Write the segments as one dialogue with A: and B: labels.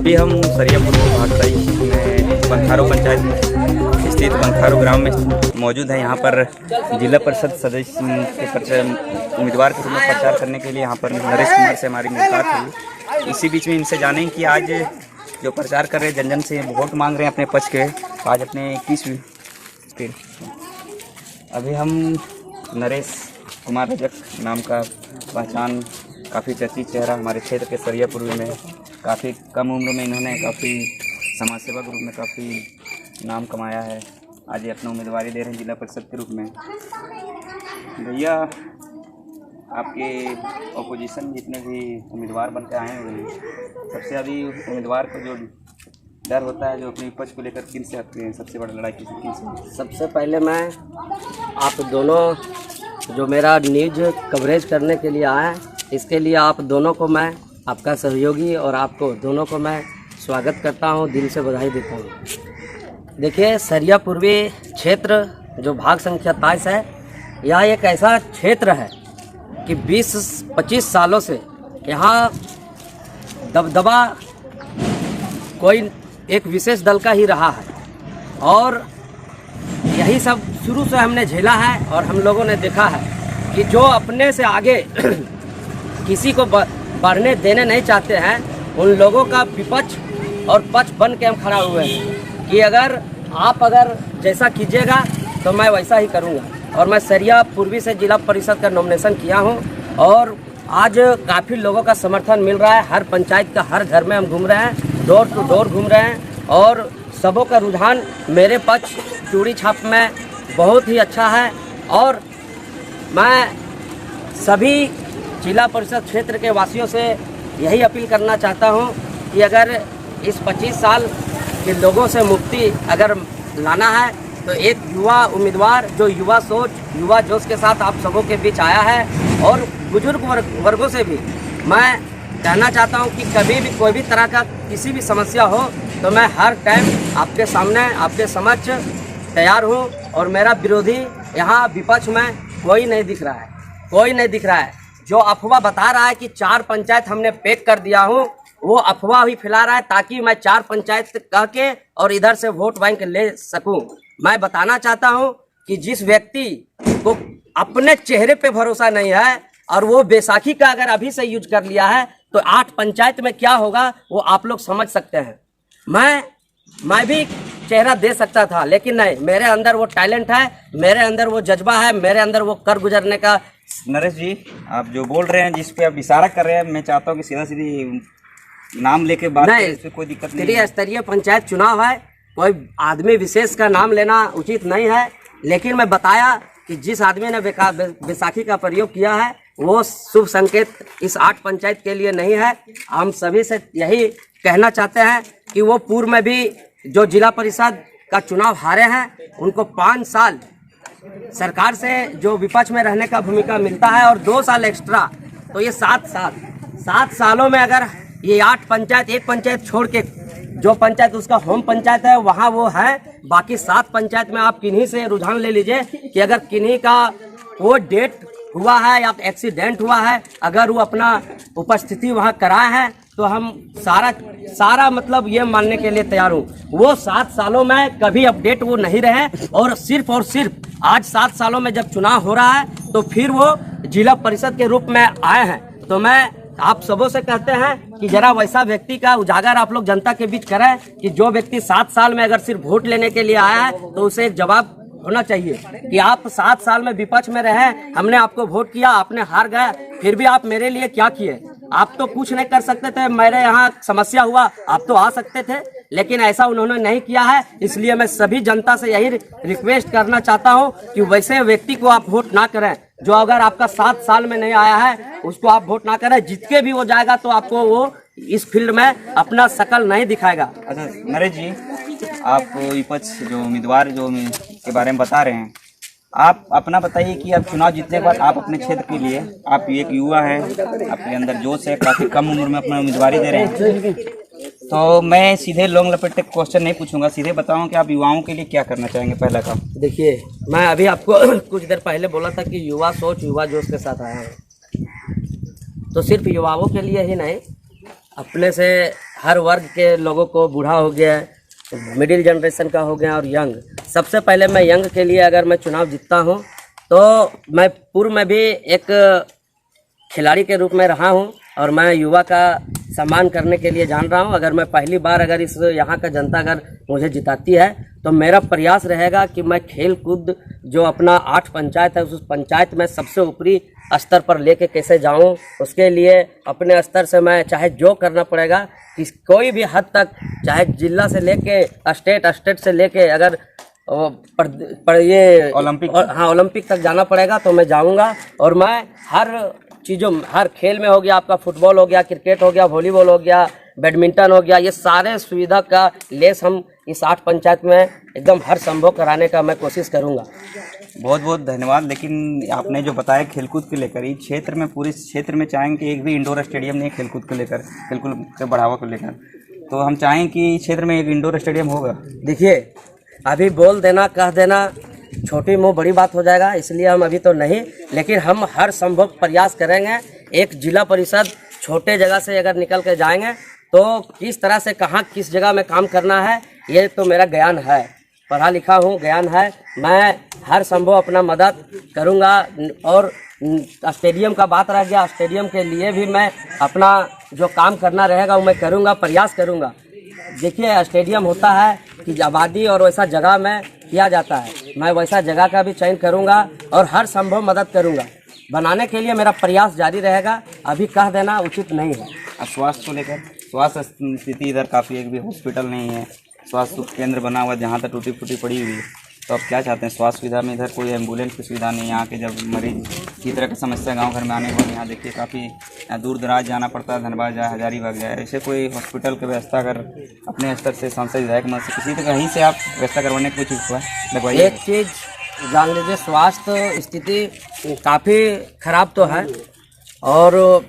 A: अभी हम सरियापुर के भागसई में बंखारो पंचायत स्थित बंखारो ग्राम में मौजूद है। यहाँ पर जिला परिषद सदस्य के उम्मीदवार के रूप में प्रचार करने के लिए यहाँ पर नरेश कुमार से हमारी मुलाकात हुई। इसी बीच में इनसे जानें कि आज जो प्रचार कर रहे हैं, जन से वोट मांग रहे हैं अपने पक्ष के, आज अपने 21वीं अभी हम नरेश कुमार रजक नाम का पहचान काफ़ी चर्चित चेहरा हमारे क्षेत्र के सरियापुर में काफ़ी कम उम्र में इन्होंने काफ़ी समाज सेवा के रूप में काफ़ी नाम कमाया है। आज ये अपना उम्मीदवारी दे रहे हैं जिला परिषद के रूप में। भैया, आपके ऑपोजिशन जितने भी उम्मीदवार बन के आए हुए हैं, सबसे अभी उम्मीदवार को जो डर होता है जो अपने विपक्ष को लेकर किन से आते हैं, सबसे बड़ा लड़ाई किन से?
B: सबसे पहले मैं आप दोनों जो मेरा न्यूज कवरेज करने के लिए आए हैं, इसके लिए आप दोनों को मैं आपका सहयोगी और आपको दोनों को मैं स्वागत करता हूं, दिल से बधाई देता हूं। देखिए, सरिया पूर्वी क्षेत्र जो भाग संख्या 23 है, यह एक ऐसा क्षेत्र है कि 20-25 सालों से यहाँ दबदबा कोई एक विशेष दल का ही रहा है और यही सब शुरू से हमने झेला है। और हम लोगों ने देखा है कि जो अपने से आगे किसी को बढ़ने देने नहीं चाहते हैं, उन लोगों का विपक्ष और पक्ष बन के हम खड़ा हुए हैं कि अगर जैसा कीजिएगा तो मैं वैसा ही करूँगा। और मैं सरिया पूर्वी से जिला परिषद का नॉमिनेशन किया हूँ और आज काफ़ी लोगों का समर्थन मिल रहा है। हर पंचायत का हर घर में हम घूम रहे हैं, डोर टू डोर घूम रहे हैं और सबों का रुझान मेरे पक्ष चूड़ी छाप में बहुत ही अच्छा है। और मैं सभी जिला परिषद क्षेत्र के वासियों से यही अपील करना चाहता हूं कि अगर इस 25 साल के लोगों से मुक्ति अगर लाना है तो एक युवा उम्मीदवार जो युवा सोच युवा जोश के साथ आप सबों के बीच आया है। और बुजुर्ग वर्गों से भी मैं कहना चाहता हूं कि कभी भी कोई भी तरह का किसी भी समस्या हो तो मैं हर टाइम आपके सामने आपके समक्ष तैयार हूं। और मेरा विरोधी यहाँ विपक्ष में कोई नहीं दिख रहा है। जो अफवाह बता रहा है कि 4 पंचायत हमने पैक कर दिया हूँ, वो अफवाह ही फैला रहा है ताकि मैं 4 पंचायत कह के और इधर से वोट बैंक ले सकूं। मैं बताना चाहता हूं कि जिस व्यक्ति को अपने चेहरे पे भरोसा नहीं है और वो बैसाखी का अगर अभी से यूज कर लिया है तो 8 पंचायत में क्या होगा वो आप लोग समझ सकते हैं। मैं भी चेहरा दे सकता था, लेकिन नहीं, मेरे अंदर वो टैलेंट है, मेरे अंदर वो जज्बा है, मेरे अंदर वो कर गुजरने का।
A: नरेश जी, आप जो बोल रहे हैं, जिस पे आप इशारा कर रहे हैं, मैं चाहता हूँ कि सीधा सीधी नाम लेके बात करें, इसमें कोई दिक्कत नहीं।
B: त्रिस्तरीय पंचायत चुनाव है, कोई आदमी विशेष का नाम लेना उचित नहीं है। लेकिन मैं बताया कि जिस आदमी ने बैसाखी का प्रयोग किया है वो शुभ संकेत इस 8 पंचायत के लिए नहीं है। हम सभी से यही कहना चाहते हैं कि वो पूर्व में भी जो जिला परिषद का चुनाव हारे हैं, उनको 5 साल सरकार से जो विपक्ष में रहने का भूमिका मिलता है और 2 साल एक्स्ट्रा, तो ये 7 सालों में अगर ये 8 पंचायत, एक पंचायत छोड़ के जो पंचायत उसका होम पंचायत है वहाँ वो है, बाकी 7 पंचायत में आप किन्हीं से रुझान ले लीजिए कि अगर किन्हीं का वो डेट हुआ है या एक्सीडेंट हुआ है, अगर वो अपना उपस्थिति वहाँ कराए हैं तो हम सारा मतलब ये मानने के लिए तैयार हूँ। वो 7 सालों में कभी अपडेट वो नहीं रहे और सिर्फ आज 7 सालों में जब चुनाव हो रहा है तो फिर वो जिला परिषद के रूप में आए हैं। तो मैं आप सबों से कहते हैं कि जरा वैसा व्यक्ति का उजागर आप लोग जनता के बीच करें कि जो व्यक्ति 7 साल में अगर सिर्फ वोट लेने के लिए आया है तो उसे एक जवाब होना चाहिए कि आप 7 साल में विपक्ष में रहे, हमने आपको वोट किया, आपने हार गए, फिर भी आप मेरे लिए क्या किए? आप तो कुछ नहीं कर सकते थे, मेरे यहाँ समस्या हुआ आप तो आ सकते थे, लेकिन ऐसा उन्होंने नहीं किया है। इसलिए मैं सभी जनता से यही रिक्वेस्ट करना चाहता हूँ कि वैसे व्यक्ति को आप वोट ना करें जो अगर आपका 7 साल में नहीं आया है, उसको आप वोट ना करें। जित के भी वो जाएगा तो आपको वो इस फील्ड में अपना शकल नहीं दिखाएगा।
A: अच्छा नरेश जी, आप विपक्ष जो उम्मीदवार जो के बारे में बता रहे हैं, आप अपना बताइए कि अब चुनाव जीतने के बाद आप अपने क्षेत्र के लिए, आप एक युवा हैं, आपके अंदर जोश है, काफ़ी कम उम्र में अपना उम्मीदवारी दे रहे हैं, तो मैं सीधे लोंग लपेटे क्वेश्चन नहीं पूछूंगा, सीधे बताऊं कि आप युवाओं के लिए क्या करना चाहेंगे? पहला काम
B: देखिए, मैं अभी आपको कुछ देर पहले बोला था कि युवा सोच युवा जोश के साथ आया है, तो सिर्फ युवाओं के लिए ही नहीं, अपने से हर वर्ग के लोगों को, बूढ़ा हो गया, मिडिल जनरेशन का हो गया और यंग। सबसे पहले मैं यंग के लिए अगर मैं चुनाव जीतता हूँ तो मैं पूर्व में भी एक खिलाड़ी के रूप में रहा हूँ और मैं युवा का सम्मान करने के लिए जान रहा हूँ। अगर मैं पहली बार अगर इस यहाँ का जनता अगर मुझे जिताती है तो मेरा प्रयास रहेगा कि मैं खेल कूद जो अपना 8 पंचायत है उस पंचायत में सबसे ऊपरी स्तर पर लेके कैसे जाऊँ, उसके लिए अपने स्तर से मैं चाहे जो करना पड़ेगा कि कोई भी हद तक, चाहे जिला से लेके स्टेट से लेके अगर ये ओलंपिक तक जाना पड़ेगा तो मैं जाऊंगा। और मैं हर खेल में हो गया, आपका फुटबॉल हो गया, क्रिकेट हो गया, वॉलीबॉल हो गया, बैडमिंटन हो गया, ये सारे सुविधा का लेस हम इस 8 पंचायत में एकदम हर संभव कराने का मैं कोशिश करूंगा।
A: बहुत बहुत धन्यवाद। लेकिन आपने जो बताया खेलकूद के लेकर, इस क्षेत्र में, पूरे क्षेत्र में चाहेंगे कि एक भी इंडोर स्टेडियम नहीं खेलकूद को लेकर, खेलकूद के बढ़ावा को लेकर, तो हम चाहें कि इस क्षेत्र में एक इंडोर स्टेडियम होगा।
B: देखिए, अभी बोल देना, कह देना छोटी मुँह बड़ी बात हो जाएगा, इसलिए हम अभी तो नहीं, लेकिन हम हर संभव प्रयास करेंगे। एक जिला परिषद छोटे जगह से अगर निकल के जाएंगे तो किस तरह से कहाँ किस जगह में काम करना है, ये तो मेरा ज्ञान है, पढ़ा लिखा हूँ, ज्ञान है। मैं हर संभव अपना मदद करूँगा। और स्टेडियम का बात रह गया, स्टेडियम के लिए भी मैं अपना जो काम करना रहेगा वो मैं करूँगा, प्रयास करूँगा। देखिए, स्टेडियम होता है कि आबादी और वैसा जगह में किया जाता है, मैं वैसा जगह का भी चयन करूँगा और हर संभव मदद करूँगा। बनाने के लिए मेरा प्रयास जारी रहेगा, अभी कह देना उचित नहीं है।
A: स्वास्थ्य को लेकर, स्वास्थ्य स्थिति इधर काफ़ी, एक भी हॉस्पिटल नहीं है, स्वास्थ्य केंद्र बना हुआ जहाँ तक टूटी फूटी पड़ी हुई है, तो आप क्या चाहते हैं? स्वास्थ्य सुविधा में इधर कोई एम्बुलेंस की सुविधा नहीं है। यहाँ के जब मरीज की तरह की समस्या गांव घर में आने के बाद यहाँ देखिए काफ़ी दूर दराज जाना पड़ता है, धनबाद जाए, हजारीबाग जाए, ऐसे कोई हॉस्पिटल की व्यवस्था अगर अपने स्तर से सांसद विधायक मत से किसी तो कहीं से आप व्यवस्था करवाने की कोशिश हुआ?
B: एक चीज़ जान लीजिए, स्वास्थ्य स्थिति काफ़ी खराब तो है और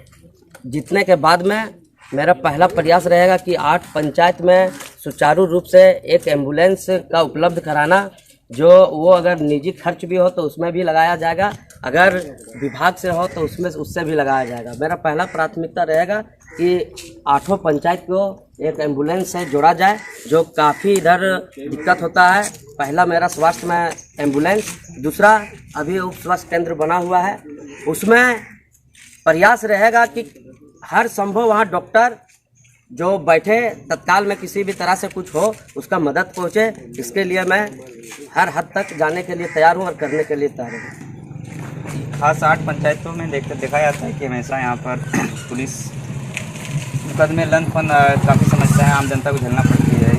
B: जीतने के बाद में मेरा पहला प्रयास रहेगा कि 8 पंचायत में सुचारू रूप से एक एम्बुलेंस का उपलब्ध कराना, जो वो अगर निजी खर्च भी हो तो उसमें भी लगाया जाएगा, अगर विभाग से हो तो उससे भी लगाया जाएगा। मेरा पहला प्राथमिकता रहेगा कि 8 पंचायत को एक एम्बुलेंस से जोड़ा जाए, जो काफ़ी इधर दिक्कत होता है। पहला मेरा स्वास्थ्य में एम्बुलेंस, दूसरा अभी उप स्वास्थ्य केंद्र बना हुआ है, उसमें प्रयास रहेगा कि हर संभव वहाँ डॉक्टर जो बैठे तत्काल में किसी भी तरह से कुछ हो उसका मदद पहुँचे। इसके लिए मैं हर हद तक जाने के लिए तैयार हूँ और करने के लिए तैयार हूँ।
A: खास 8 पंचायतों में देखा जाता है कि हमेशा यहाँ पर पुलिस मुकदमे, लंदफंद, काफ़ी समस्याएं आम जनता को झेलना पड़ती है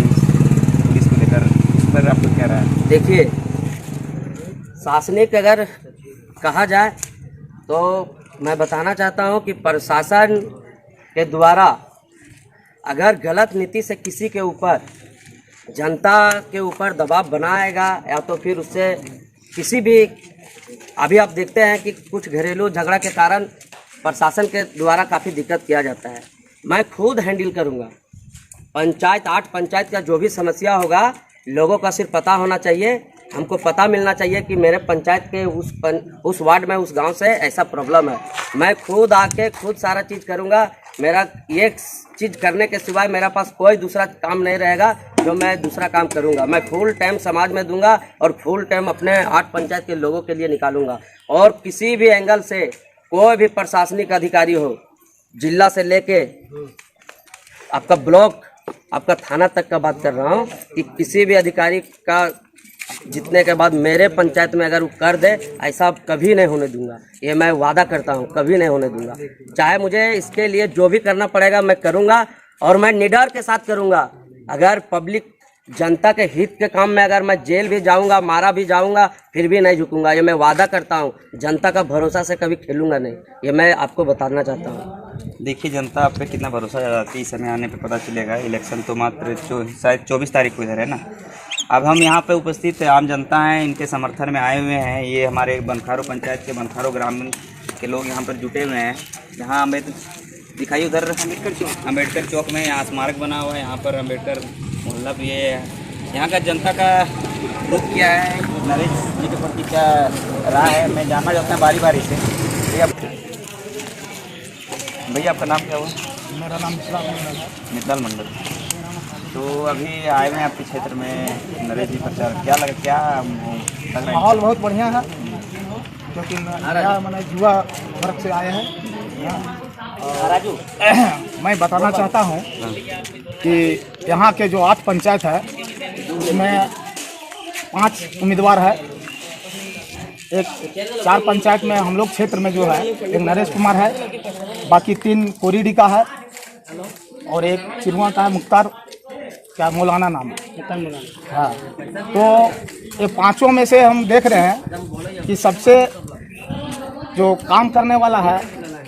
A: पुलिस को लेकर, उस पर आपको क्या राय है?
B: देखिए, शासनिक अगर कहा जाए तो मैं बताना चाहता हूँ कि प्रशासन के द्वारा अगर गलत नीति से किसी के ऊपर, जनता के ऊपर दबाव बनाएगा या तो फिर उससे किसी भी, अभी आप देखते हैं कि कुछ घरेलू झगड़ा के कारण प्रशासन के द्वारा काफ़ी दिक्कत किया जाता है, मैं खुद हैंडल करूँगा। पंचायत 8 पंचायत का जो भी समस्या होगा, लोगों का सिर्फ पता होना चाहिए, हमको पता मिलना चाहिए कि मेरे पंचायत के उस वार्ड में, उस गांव से ऐसा प्रॉब्लम है। मैं खुद आके खुद सारा चीज़ करूंगा। मेरा एक चीज़ करने के सिवाय मेरा पास कोई दूसरा काम नहीं रहेगा जो मैं दूसरा काम करूंगा। मैं फुल टाइम समाज में दूंगा और फुल टाइम अपने 8 पंचायत के लोगों के लिए निकालूंगा। और किसी भी एंगल से कोई भी प्रशासनिक अधिकारी हो, जिला से लेके आपका ब्लॉक, आपका थाना तक का बात कर रहा हूँ, कि किसी भी अधिकारी का जीतने के बाद मेरे पंचायत में अगर वो कर दे, ऐसा कभी नहीं होने दूंगा। ये मैं वादा करता हूँ, कभी नहीं होने दूंगा। चाहे मुझे इसके लिए जो भी करना पड़ेगा मैं करूँगा और मैं निडर के साथ करूँगा। अगर पब्लिक, जनता के हित के काम में अगर मैं जेल भी जाऊँगा, मारा भी जाऊँगा, फिर भी नहीं झुकूँगा। ये मैं वादा करता हूँ। जनता का भरोसा से कभी खेलूँगा नहीं, ये मैं आपको बताना चाहता हूँ।
A: देखिए, जनता आप पे कितना भरोसा जताती है, इस समय आने पे पता चलेगा। इलेक्शन तो मात्र शायद 24 तारीख को इधर है ना। अब हम यहाँ पे उपस्थित आम जनता हैं, इनके समर्थन में आए हुए हैं। ये हमारे बनखारो पंचायत के बनखारो ग्राम के लोग यहाँ पर जुटे हुए हैं। यहाँ दिखाइए उधर अम्बेडकर चौक में यहाँ स्मारक बना हुआ है, यहाँ पर अम्बेडकर मोहल्ला भी है। यहाँ का जनता का रुख क्या है, नरेश जी के प्रति क्या राय है, मैं जानना चाहता हूँ बारी बारी से। भैया आपका नाम क्या हुआ?
C: मेरा नाम मिश्रा मंडल है।
A: मित्तल मंडल। तो अभी आए हुए हैं आपके क्षेत्र में नरेश जी प्रचार, क्या लग रहा है?
C: माहौल बहुत बढ़िया है क्योंकि नया मैंने युवा वर्ग से आए हैं। मैं बताना चाहता हूँ कि यहाँ के जो 8 पंचायत है उसमें 5 उम्मीदवार है। एक 4 पंचायत में हम लोग क्षेत्र में जो है एक नरेश कुमार है, बाकी 3 कोरीडी का है और एक चिरवा का है, मुख्तार क्या मौलाना नाम है। हाँ, तो ये 5 में से हम देख रहे हैं कि सबसे जो काम करने वाला है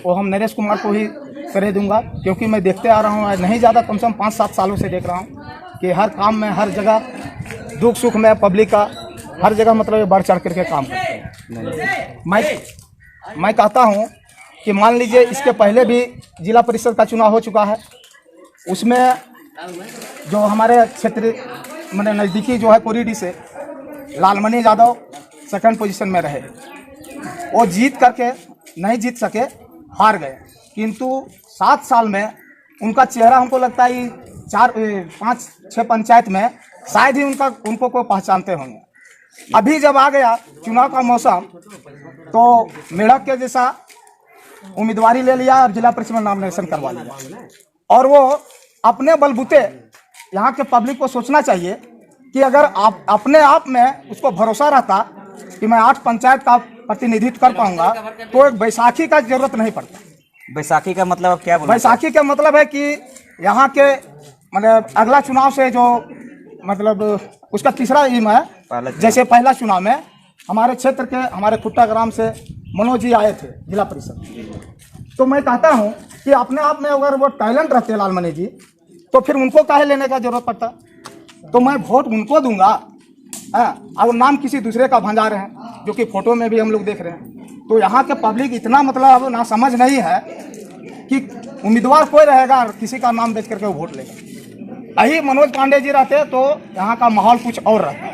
C: वो हम नरेश कुमार को ही करे दूंगा, क्योंकि मैं देखते आ रहा हूँ, नहीं ज़्यादा कम से कम 5-7 सालों से देख रहा हूँ कि हर काम में, हर जगह दुख सुख में पब्लिक का हर जगह मतलब बढ़ चढ़ करके काम करते हैं। मैं कहता हूँ कि मान लीजिए इसके पहले भी जिला परिषद का चुनाव हो चुका है, उसमें जो हमारे क्षेत्र मैंने नज़दीकी जो है कोरीडी से लालमणि यादव सेकंड पोजीशन में रहे। वो जीत करके नहीं जीत सके, हार गए, किंतु 7 साल में उनका चेहरा हमको लगता है 4-5-6 पंचायत में शायद ही उनको कोई पहचानते होंगे। अभी जब आ गया चुनाव का मौसम तो मेढक के जैसा उम्मीदवारी ले लिया और जिला परिषद में नॉमिनेशन करवा लिया, और वो अपने बलबूते यहाँ के पब्लिक को सोचना चाहिए कि अगर आप अपने आप में उसको भरोसा रहता कि मैं 8 पंचायत का प्रतिनिधित्व कर पाऊंगा तो एक बैसाखी का जरूरत नहीं पड़ता।
A: बैसाखी का मतलब क्या बोला?
C: बैसाखी का मतलब है कि यहाँ के मतलब अगला चुनाव से जो मतलब उसका तीसरा एम है, जैसे पहला चुनाव में हमारे क्षेत्र के हमारे खुट्टा ग्राम से मनोज जी आए थे जिला परिषद, तो मैं कहता हूँ कि अपने आप में अगर वो टैलेंट रहते लालमणि जी तो फिर उनको काहे लेने का जरूरत पड़ता। तो मैं वोट उनको दूंगा। और नाम किसी दूसरे का भंजा रहे हैं जो कि फोटो में भी हम लोग देख रहे हैं। तो यहाँ के पब्लिक इतना मतलब ना समझ नहीं है कि उम्मीदवार कोई रहेगा और किसी का नाम बेच करके वो वोट लेगा। यही मनोज पांडे जी रहते तो यहाँ का माहौल कुछ और रहता,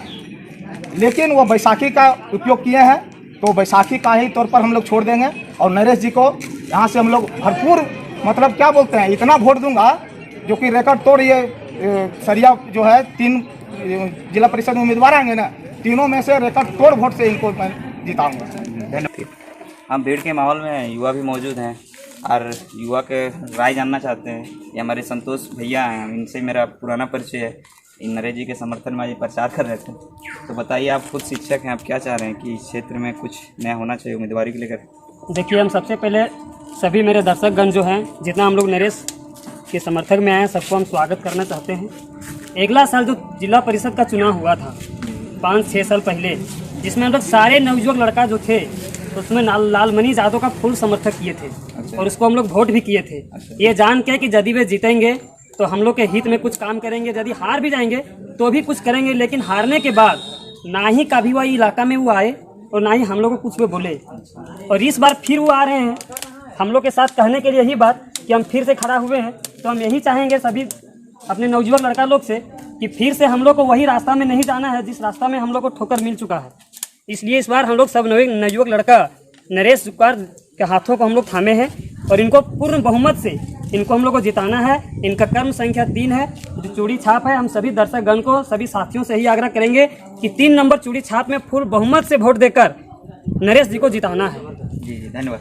C: लेकिन वो बैसाखी का उपयोग किए हैं, तो बैसाखी का ही तौर पर हम लोग छोड़ देंगे और नरेश जी को यहाँ से हम लोग भरपूर मतलब क्या बोलते हैं इतना वोट दूंगा जो कि रिकॉर्ड तोड़। ये सरिया जो है 3 जिला परिषद में उम्मीदवार आएंगे ना, तीनों में से रिकॉर्ड तोड़ वोट से इनको मैं जिताऊंगा।
A: धन्यवाद। हम भीड़ के माहौल में युवा भी मौजूद हैं और युवा के राय जानना चाहते हैं। ये हमारे संतोष भैया हैं, इनसे मेरा पुराना परिचय है। इन नरेश जी के समर्थन में ये प्रचार कर रहे थे। तो बताइए, आप खुद शिक्षक हैं, आप क्या चाह रहे हैं कि इस क्षेत्र में कुछ नया होना चाहिए उम्मीदवारी को लेकर?
D: देखिए, हम सबसे पहले सभी मेरे दर्शकगण जो हैं, जितना हम लोग नरेश के समर्थक में आए हैं, सबको हम स्वागत करना चाहते हैं। अगला साल जो जिला परिषद का चुनाव हुआ था 5-6 साल पहले, जिसमें हम लोग सारे नवयुवक लड़का जो थे उसमें लालमणि यादव का फुल समर्थक किए थे।
A: अच्छा।
D: और उसको हम लोग वोट भी किए थे।
A: अच्छा।
D: ये जान के कि यदि वे जीतेंगे तो हम लोग के हित में कुछ काम करेंगे, यदि हार भी जाएंगे तो भी कुछ करेंगे। लेकिन हारने के बाद ना ही कभी वही इलाका में वो आए और ना ही हम लोग को कुछ वो बोले। और इस बार फिर वो आ रहे हैं हम लोग के साथ कहने के लिए यही बात कि हम फिर से खड़ा हुए हैं। तो हम यही चाहेंगे सभी अपने नवयुवक लड़का लोग से कि फिर से हम लोग को वही रास्ता में नहीं जाना है जिस रास्ता में हम लोग को ठोकर मिल चुका है। इसलिए इस बार हम लोग सब नवयुवक लड़का नरेश कुमार के हाथों को हम लोग थामे हैं और इनको पूर्ण बहुमत से इनको हम लोग को जिताना है। इनका कर्म संख्या 3 है, जो चूड़ी छाप है। हम सभी दर्शकगण को, सभी साथियों से ही आग्रह करेंगे कि 3 नंबर चूड़ी छाप में फुल बहुमत से वोट देकर नरेश जी को जिताना है।
A: जी धन्यवाद।